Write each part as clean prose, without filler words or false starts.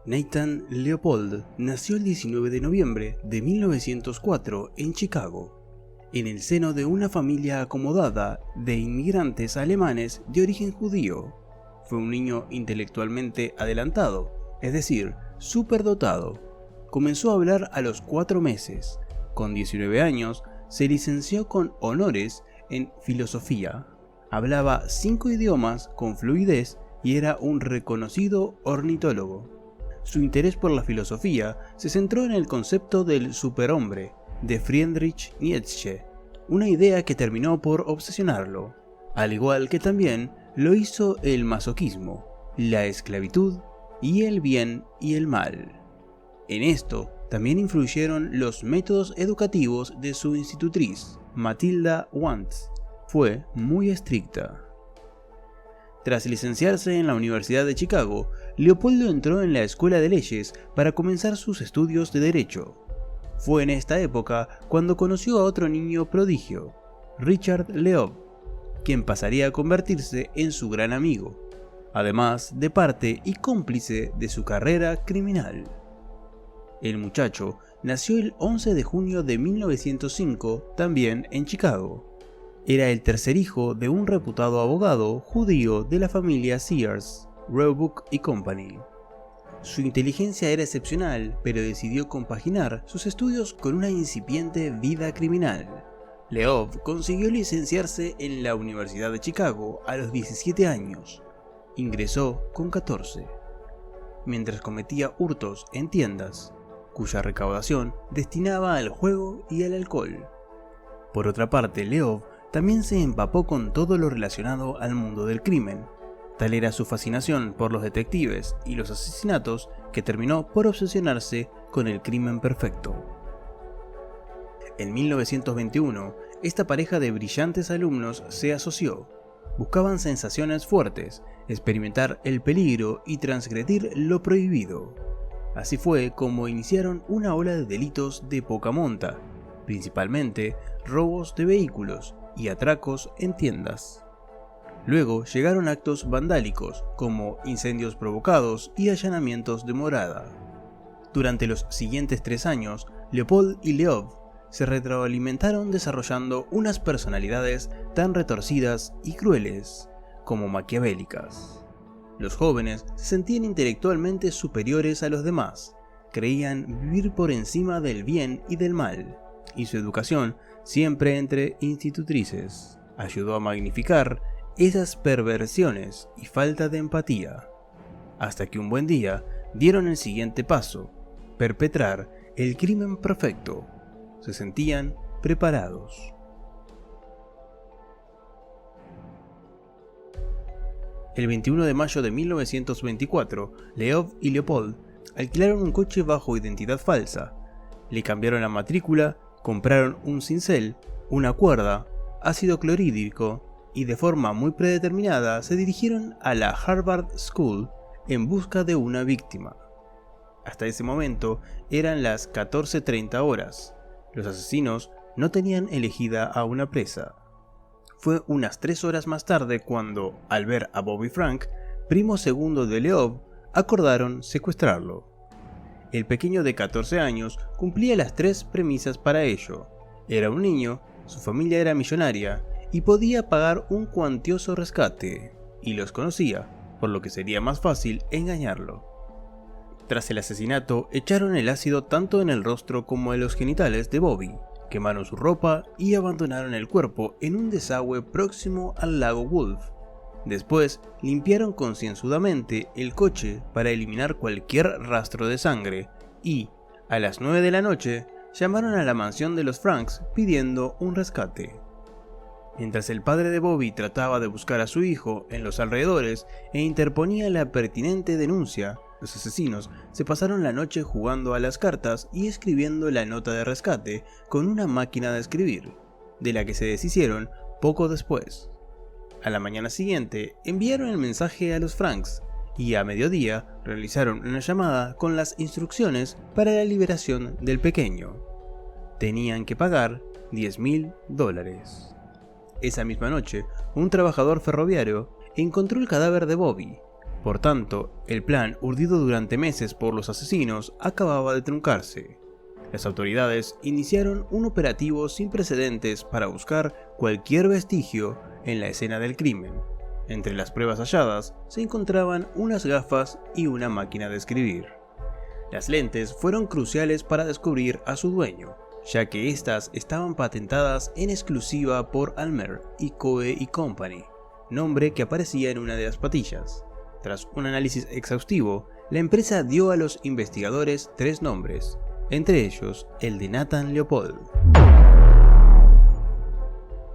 Nathan Leopold nació el 19 de noviembre de 1904 en Chicago, en el seno de una familia acomodada de inmigrantes alemanes de origen judío. Fue un niño intelectualmente adelantado, es decir, superdotado. Comenzó a hablar a los 4 meses. Con 19 años, se licenció con honores en filosofía. Hablaba 5 idiomas con fluidez y era un reconocido ornitólogo. Su interés por la filosofía se centró en el concepto del superhombre de Friedrich Nietzsche, una idea que terminó por obsesionarlo, al igual que también lo hizo el masoquismo, la esclavitud y el bien y el mal. En esto también influyeron los métodos educativos de su institutriz, Matilda Wantz. Fue muy estricta. Tras licenciarse en la Universidad de Chicago, Leopoldo entró en la Escuela de Leyes para comenzar sus estudios de Derecho. Fue en esta época cuando conoció a otro niño prodigio, Richard Leov, quien pasaría a convertirse en su gran amigo, además de parte y cómplice de su carrera criminal. El muchacho nació el 11 de junio de 1905, también en Chicago. Era el tercer hijo de un reputado abogado judío de la familia Sears, Roebuck y Company. Su inteligencia era excepcional, pero decidió compaginar sus estudios con una incipiente vida criminal. Leov consiguió licenciarse en la Universidad de Chicago a los 17 años. Ingresó con 14, mientras cometía hurtos en tiendas, cuya recaudación destinaba al juego y al alcohol. Por otra parte, Leov también se empapó con todo lo relacionado al mundo del crimen. Tal era su fascinación por los detectives y los asesinatos que terminó por obsesionarse con el crimen perfecto. En 1921, esta pareja de brillantes alumnos se asoció. Buscaban sensaciones fuertes, experimentar el peligro y transgredir lo prohibido. Así fue como iniciaron una ola de delitos de poca monta, principalmente robos de vehículos y atracos en tiendas. Luego llegaron actos vandálicos como incendios provocados y allanamientos de morada. Durante los siguientes 3 años, Leopold y Leov se retroalimentaron desarrollando unas personalidades tan retorcidas y crueles como maquiavélicas. Los jóvenes se sentían intelectualmente superiores a los demás, creían vivir por encima del bien y del mal, y su educación, siempre entre institutrices, ayudó a magnificar esas perversiones y falta de empatía, hasta que un buen día dieron el siguiente paso: perpetrar el crimen perfecto. Se sentían preparados. El 21 de mayo de 1924, Leov y Leopold alquilaron un coche bajo identidad falsa, le cambiaron la matrícula, compraron un cincel, una cuerda, ácido clorhídrico y de forma muy predeterminada se dirigieron a la Harvard School en busca de una víctima. Hasta ese momento eran las 14:30 horas. Los asesinos no tenían elegida a una presa. Fue unas 3 horas más tarde cuando, al ver a Bobby Frank, primo segundo de Leov, acordaron secuestrarlo. El pequeño de 14 años cumplía las 3 premisas para ello. Era un niño, su familia era millonaria y podía pagar un cuantioso rescate, y los conocía, por lo que sería más fácil engañarlo. Tras el asesinato, echaron el ácido tanto en el rostro como en los genitales de Bobby, quemaron su ropa y abandonaron el cuerpo en un desagüe próximo al lago Wolf. Después, limpiaron concienzudamente el coche para eliminar cualquier rastro de sangre y, a las 9 de la noche, llamaron a la mansión de los Franks pidiendo un rescate. Mientras el padre de Bobby trataba de buscar a su hijo en los alrededores e interponía la pertinente denuncia, los asesinos se pasaron la noche jugando a las cartas y escribiendo la nota de rescate con una máquina de escribir, de la que se deshicieron poco después. A la mañana siguiente enviaron el mensaje a los Franks y a mediodía realizaron una llamada con las instrucciones para la liberación del pequeño. Tenían que pagar $10.000. Esa misma noche, un trabajador ferroviario encontró el cadáver de Bobby. Por tanto, el plan urdido durante meses por los asesinos acababa de truncarse. Las autoridades iniciaron un operativo sin precedentes para buscar cualquier vestigio en la escena del crimen. Entre las pruebas halladas se encontraban unas gafas y una máquina de escribir. Las lentes fueron cruciales para descubrir a su dueño, ya que estas estaban patentadas en exclusiva por Almer y Coe & Company, nombre que aparecía en una de las patillas. Tras un análisis exhaustivo, la empresa dio a los investigadores 3 nombres, entre ellos el de Nathan Leopold.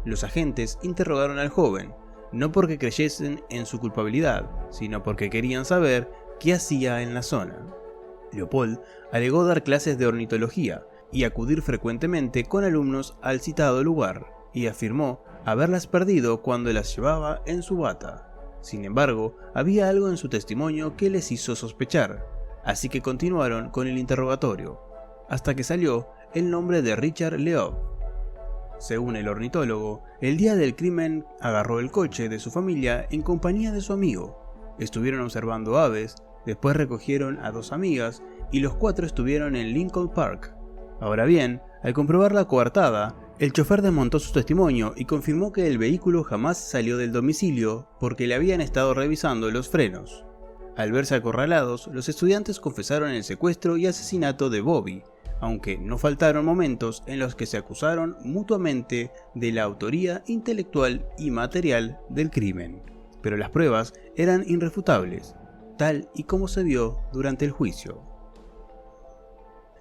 Los agentes interrogaron al joven, no porque creyesen en su culpabilidad, sino porque querían saber qué hacía en la zona. Leopold alegó dar clases de ornitología y acudir frecuentemente con alumnos al citado lugar, y afirmó haberlas perdido cuando las llevaba en su bata. Sin embargo, había algo en su testimonio que les hizo sospechar, así que continuaron con el interrogatorio, hasta que salió el nombre de Richard Leob. Según el ornitólogo, el día del crimen agarró el coche de su familia en compañía de su amigo. Estuvieron observando aves, después recogieron a 2 amigas y los 4 estuvieron en Lincoln Park. Ahora bien, al comprobar la coartada, el chofer desmontó su testimonio y confirmó que el vehículo jamás salió del domicilio porque le habían estado revisando los frenos. Al verse acorralados, los estudiantes confesaron el secuestro y asesinato de Bobby, aunque no faltaron momentos en los que se acusaron mutuamente de la autoría intelectual y material del crimen. Pero las pruebas eran irrefutables, tal y como se vio durante el juicio.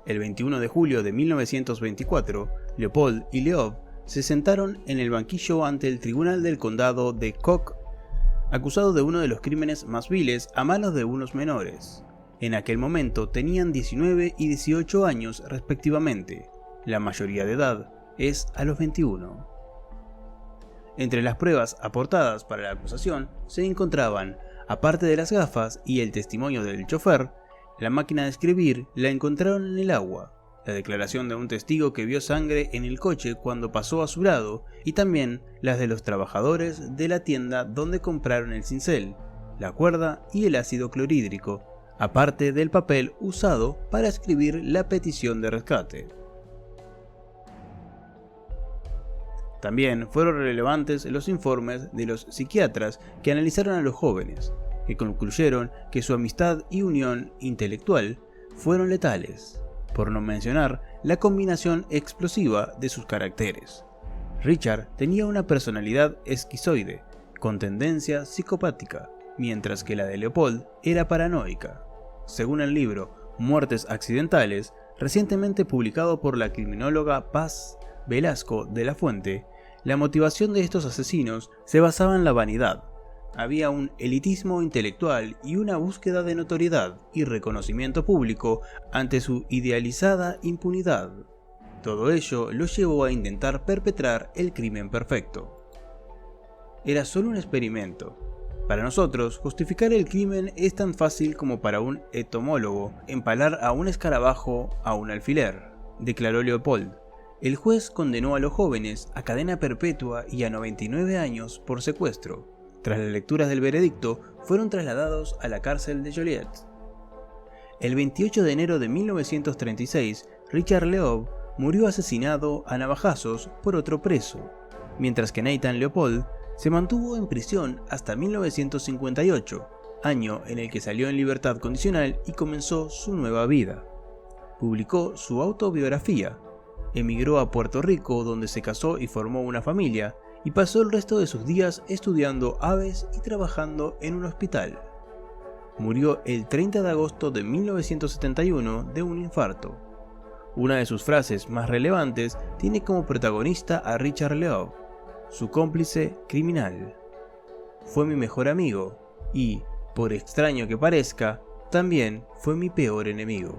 El 21 de julio de 1924, Leopold y Leob se sentaron en el banquillo ante el tribunal del condado de Cook, acusado de uno de los crímenes más viles a manos de unos menores. En aquel momento tenían 19 y 18 años respectivamente. La mayoría de edad es a los 21. Entre las pruebas aportadas para la acusación se encontraban, aparte de las gafas y el testimonio del chofer, la máquina de escribir la encontraron en el agua, la declaración de un testigo que vio sangre en el coche cuando pasó a su lado y también las de los trabajadores de la tienda donde compraron el cincel, la cuerda y el ácido clorhídrico, aparte del papel usado para escribir la petición de rescate. También fueron relevantes los informes de los psiquiatras que analizaron a los jóvenes, que concluyeron que su amistad y unión intelectual fueron letales, por no mencionar la combinación explosiva de sus caracteres. Richard tenía una personalidad esquizoide, con tendencia psicopática, mientras que la de Leopold era paranoica. Según el libro Muertes accidentales, recientemente publicado por la criminóloga Paz Velasco de la Fuente, la motivación de estos asesinos se basaba en la vanidad. Había un elitismo intelectual y una búsqueda de notoriedad y reconocimiento público ante su idealizada impunidad. Todo ello los llevó a intentar perpetrar el crimen perfecto. Era solo un experimento. Para nosotros, justificar el crimen es tan fácil como para un entomólogo empalar a un escarabajo a un alfiler, declaró Leopold. El juez condenó a los jóvenes a cadena perpetua y a 99 años por secuestro. Tras las lecturas del veredicto, fueron trasladados a la cárcel de Joliet. El 28 de enero de 1936, Richard Leob murió asesinado a navajazos por otro preso, mientras que Nathan Leopold se mantuvo en prisión hasta 1958, año en el que salió en libertad condicional y comenzó su nueva vida. Publicó su autobiografía, emigró a Puerto Rico donde se casó y formó una familia, y pasó el resto de sus días estudiando aves y trabajando en un hospital. Murió el 30 de agosto de 1971 de un infarto. Una de sus frases más relevantes tiene como protagonista a Richard Leob, su cómplice criminal. Fue mi mejor amigo y, por extraño que parezca, también fue mi peor enemigo.